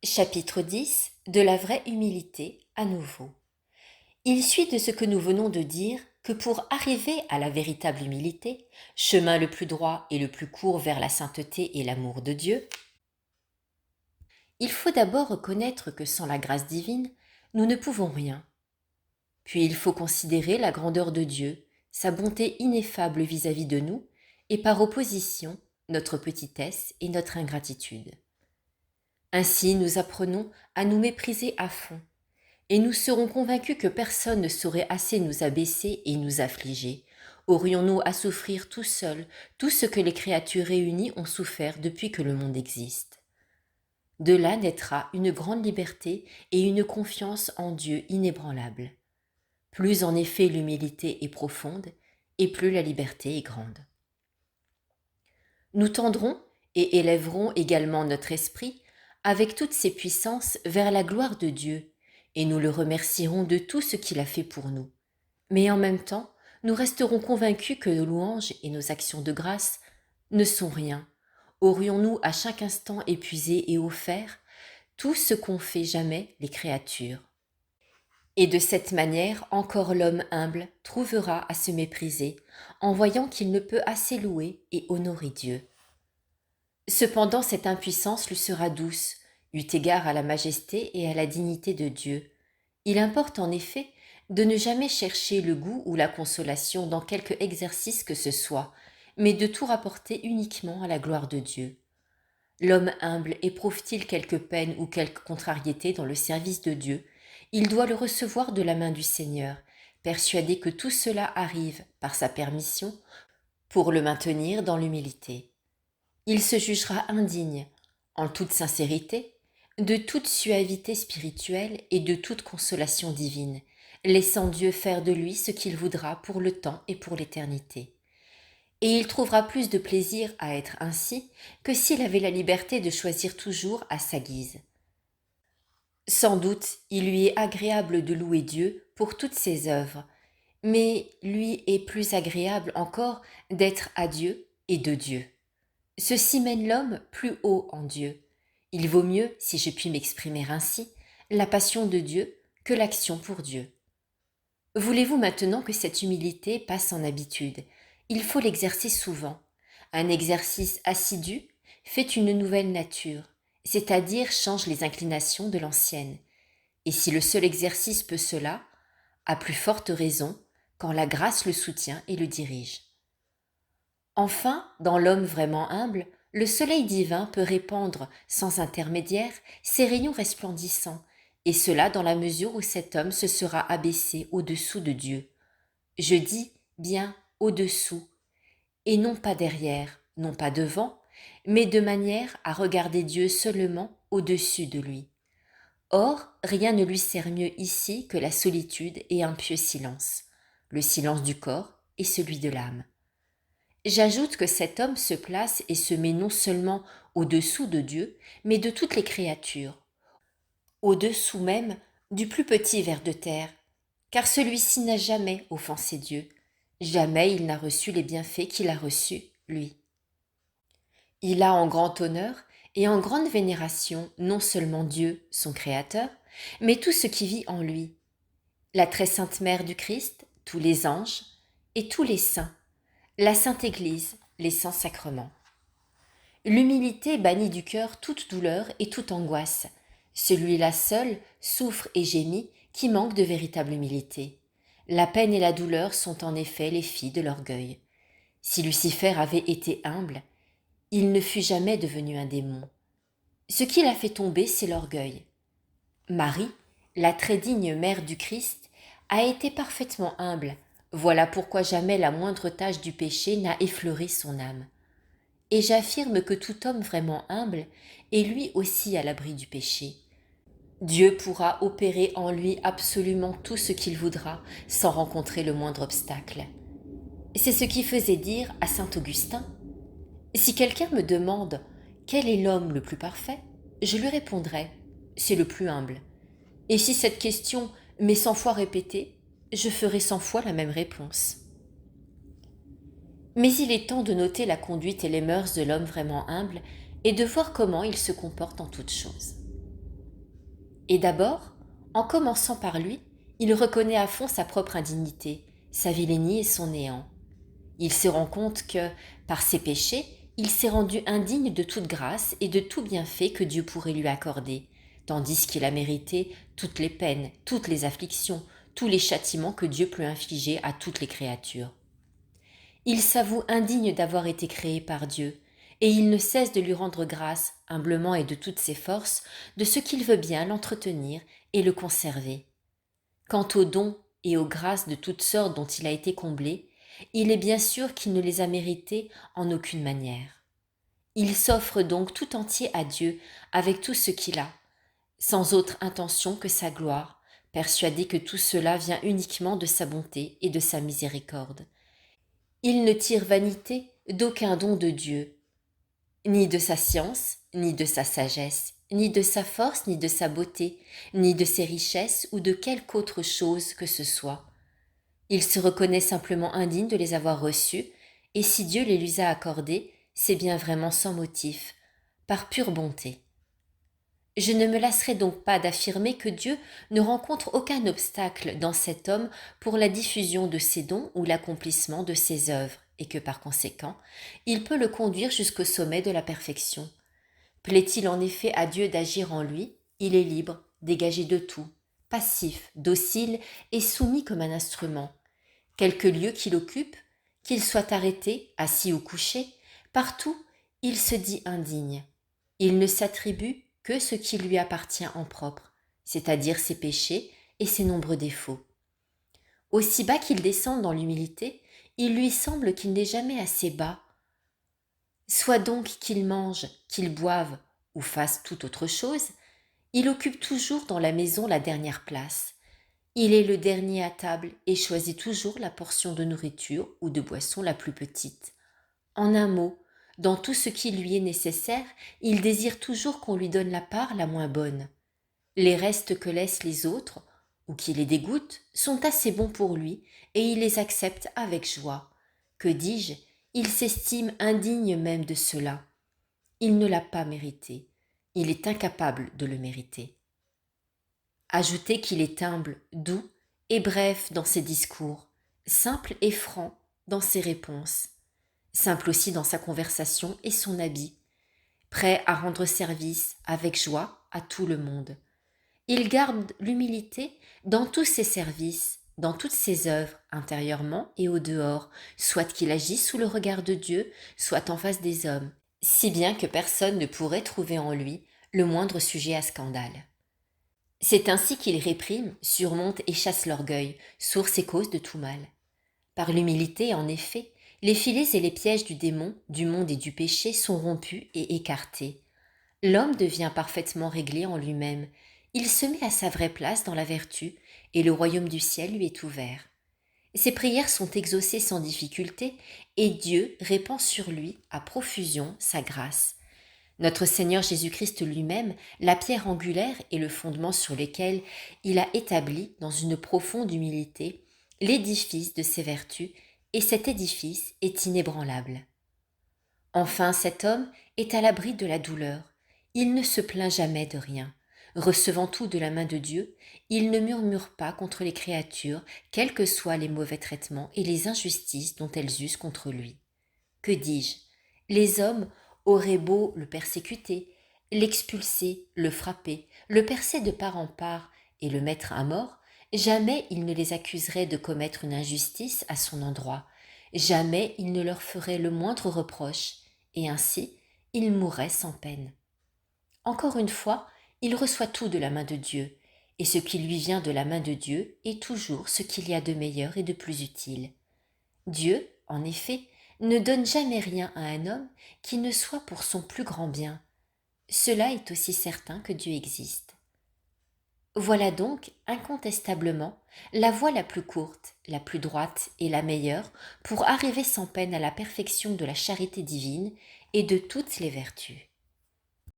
Chapitre 10 de la vraie humilité à nouveau. Il suit de ce que nous venons de dire que pour arriver à la véritable humilité, chemin le plus droit et le plus court vers la sainteté et l'amour de Dieu, il faut d'abord reconnaître que sans la grâce divine, nous ne pouvons rien. Puis il faut considérer la grandeur de Dieu, sa bonté ineffable vis-à-vis de nous, et par opposition, notre petitesse et notre ingratitude. Ainsi nous apprenons à nous mépriser à fond, et nous serons convaincus que personne ne saurait assez nous abaisser et nous affliger. Aurions-nous à souffrir tout seuls tout ce que les créatures réunies ont souffert depuis que le monde existe. De là naîtra une grande liberté et une confiance en Dieu inébranlable. Plus en effet l'humilité est profonde, et plus la liberté est grande. Nous tendrons et élèverons également notre esprit avec toutes ses puissances vers la gloire de Dieu, et nous le remercierons de tout ce qu'il a fait pour nous. Mais en même temps, nous resterons convaincus que nos louanges et nos actions de grâce ne sont rien. Aurions-nous à chaque instant épuisé et offert tout ce qu'ont fait jamais les créatures. Et de cette manière, encore l'homme humble trouvera à se mépriser, en voyant qu'il ne peut assez louer et honorer Dieu. Cependant cette impuissance lui sera douce, eu égard à la majesté et à la dignité de Dieu. Il importe en effet de ne jamais chercher le goût ou la consolation dans quelque exercice que ce soit, mais de tout rapporter uniquement à la gloire de Dieu. L'homme humble éprouve-t-il quelque peine ou quelque contrariété dans le service de Dieu, il doit le recevoir de la main du Seigneur, persuadé que tout cela arrive, par sa permission, pour le maintenir dans l'humilité. Il se jugera indigne, en toute sincérité, de toute suavité spirituelle et de toute consolation divine, laissant Dieu faire de lui ce qu'il voudra pour le temps et pour l'éternité. Et il trouvera plus de plaisir à être ainsi que s'il avait la liberté de choisir toujours à sa guise. Sans doute, il lui est agréable de louer Dieu pour toutes ses œuvres, mais lui est plus agréable encore d'être à Dieu et de Dieu. Ceci mène l'homme plus haut en Dieu. Il vaut mieux, si je puis m'exprimer ainsi, la passion de Dieu que l'action pour Dieu. Voulez-vous maintenant que cette humilité passe en habitude? Il faut l'exercer souvent. Un exercice assidu fait une nouvelle nature, c'est-à-dire change les inclinations de l'ancienne. Et si le seul exercice peut cela, à plus forte raison quand la grâce le soutient et le dirige. Enfin, dans l'homme vraiment humble, le soleil divin peut répandre, sans intermédiaire, ses rayons resplendissants, et cela dans la mesure où cet homme se sera abaissé au-dessous de Dieu. Je dis bien au-dessous, et non pas derrière, non pas devant, mais de manière à regarder Dieu seulement au-dessus de lui. Or, rien ne lui sert mieux ici que la solitude et un pieux silence, le silence du corps et celui de l'âme. J'ajoute que cet homme se place et se met non seulement au-dessous de Dieu, mais de toutes les créatures, au-dessous même du plus petit ver de terre, car celui-ci n'a jamais offensé Dieu, jamais il n'a reçu les bienfaits qu'il a reçus, lui. Il a en grand honneur et en grande vénération non seulement Dieu, son Créateur, mais tout ce qui vit en lui, la très sainte Mère du Christ, tous les anges et tous les saints, la Sainte Église, les saints sacrements. L'humilité bannit du cœur toute douleur et toute angoisse. Celui-là seul souffre et gémit qui manque de véritable humilité. La peine et la douleur sont en effet les filles de l'orgueil. Si Lucifer avait été humble, il ne fût jamais devenu un démon. Ce qui l'a fait tomber, c'est l'orgueil. Marie, la très digne mère du Christ, a été parfaitement humble. Voilà pourquoi jamais la moindre tache du péché n'a effleuré son âme. Et j'affirme que tout homme vraiment humble est lui aussi à l'abri du péché. Dieu pourra opérer en lui absolument tout ce qu'il voudra sans rencontrer le moindre obstacle. C'est ce qui faisait dire à saint Augustin: si quelqu'un me demande quel est l'homme le plus parfait, je lui répondrai: c'est le plus humble. Et si cette question m'est 100 fois répétée, je ferai 100 fois la même réponse. Mais il est temps de noter la conduite et les mœurs de l'homme vraiment humble et de voir comment il se comporte en toutes choses. Et d'abord, en commençant par lui, il reconnaît à fond sa propre indignité, sa vilainie et son néant. Il se rend compte que, par ses péchés, il s'est rendu indigne de toute grâce et de tout bienfait que Dieu pourrait lui accorder, tandis qu'il a mérité toutes les peines, toutes les afflictions, tous les châtiments que Dieu peut infliger à toutes les créatures. Il s'avoue indigne d'avoir été créé par Dieu, et il ne cesse de lui rendre grâce, humblement et de toutes ses forces, de ce qu'il veut bien l'entretenir et le conserver. Quant aux dons et aux grâces de toutes sortes dont il a été comblé, il est bien sûr qu'il ne les a mérités en aucune manière. Il s'offre donc tout entier à Dieu avec tout ce qu'il a, sans autre intention que sa gloire, persuadé que tout cela vient uniquement de sa bonté et de sa miséricorde. Il ne tire vanité d'aucun don de Dieu, ni de sa science, ni de sa sagesse, ni de sa force, ni de sa beauté, ni de ses richesses ou de quelque autre chose que ce soit. Il se reconnaît simplement indigne de les avoir reçus, et si Dieu les lui a accordés, c'est bien vraiment sans motif, par pure bonté. Je ne me lasserai donc pas d'affirmer que Dieu ne rencontre aucun obstacle dans cet homme pour la diffusion de ses dons ou l'accomplissement de ses œuvres, et que par conséquent, il peut le conduire jusqu'au sommet de la perfection. Plaît-il en effet à Dieu d'agir en lui, il est libre, dégagé de tout, passif, docile et soumis comme un instrument. Quelque lieu qu'il occupe, qu'il soit arrêté, assis ou couché, partout, il se dit indigne. Il ne s'attribue que ce qui lui appartient en propre, c'est-à-dire ses péchés et ses nombreux défauts. Aussi bas qu'il descende dans l'humilité, il lui semble qu'il n'est jamais assez bas. Soit donc qu'il mange, qu'il boive ou fasse toute autre chose, il occupe toujours dans la maison la dernière place. Il est le dernier à table et choisit toujours la portion de nourriture ou de boisson la plus petite. En un mot, dans tout ce qui lui est nécessaire, il désire toujours qu'on lui donne la part la moins bonne. Les restes que laissent les autres, ou qui les dégoûtent, sont assez bons pour lui, et il les accepte avec joie. Que dis-je, il s'estime indigne même de cela. Il ne l'a pas mérité. Il est incapable de le mériter. Ajoutez qu'il est humble, doux et bref dans ses discours, simple et franc dans ses réponses, simple aussi dans sa conversation et son habit, prêt à rendre service avec joie à tout le monde. Il garde l'humilité dans tous ses services, dans toutes ses œuvres, intérieurement et au dehors, soit qu'il agisse sous le regard de Dieu, soit en face des hommes, si bien que personne ne pourrait trouver en lui le moindre sujet à scandale. C'est ainsi qu'il réprime, surmonte et chasse l'orgueil, source et cause de tout mal. Par l'humilité, en effet, les filets et les pièges du démon, du monde et du péché sont rompus et écartés. L'homme devient parfaitement réglé en lui-même, il se met à sa vraie place dans la vertu, et le royaume du ciel lui est ouvert. Ses prières sont exaucées sans difficulté, et Dieu répand sur lui à profusion sa grâce. Notre Seigneur Jésus-Christ lui-même, la pierre angulaire et le fondement sur lequel il a établi, dans une profonde humilité, l'édifice de ses vertus, et cet édifice est inébranlable. Enfin, cet homme est à l'abri de la douleur. Il ne se plaint jamais de rien. Recevant tout de la main de Dieu, il ne murmure pas contre les créatures, quels que soient les mauvais traitements et les injustices dont elles usent contre lui. Que dis-je? Les hommes auraient beau le persécuter, l'expulser, le frapper, le percer de part en part et le mettre à mort, jamais il ne les accuserait de commettre une injustice à son endroit, jamais il ne leur ferait le moindre reproche, et ainsi il mourrait sans peine. Encore une fois, il reçoit tout de la main de Dieu, et ce qui lui vient de la main de Dieu est toujours ce qu'il y a de meilleur et de plus utile. Dieu, en effet, ne donne jamais rien à un homme qui ne soit pour son plus grand bien. Cela est aussi certain que Dieu existe. Voilà donc, incontestablement, la voie la plus courte, la plus droite et la meilleure pour arriver sans peine à la perfection de la charité divine et de toutes les vertus.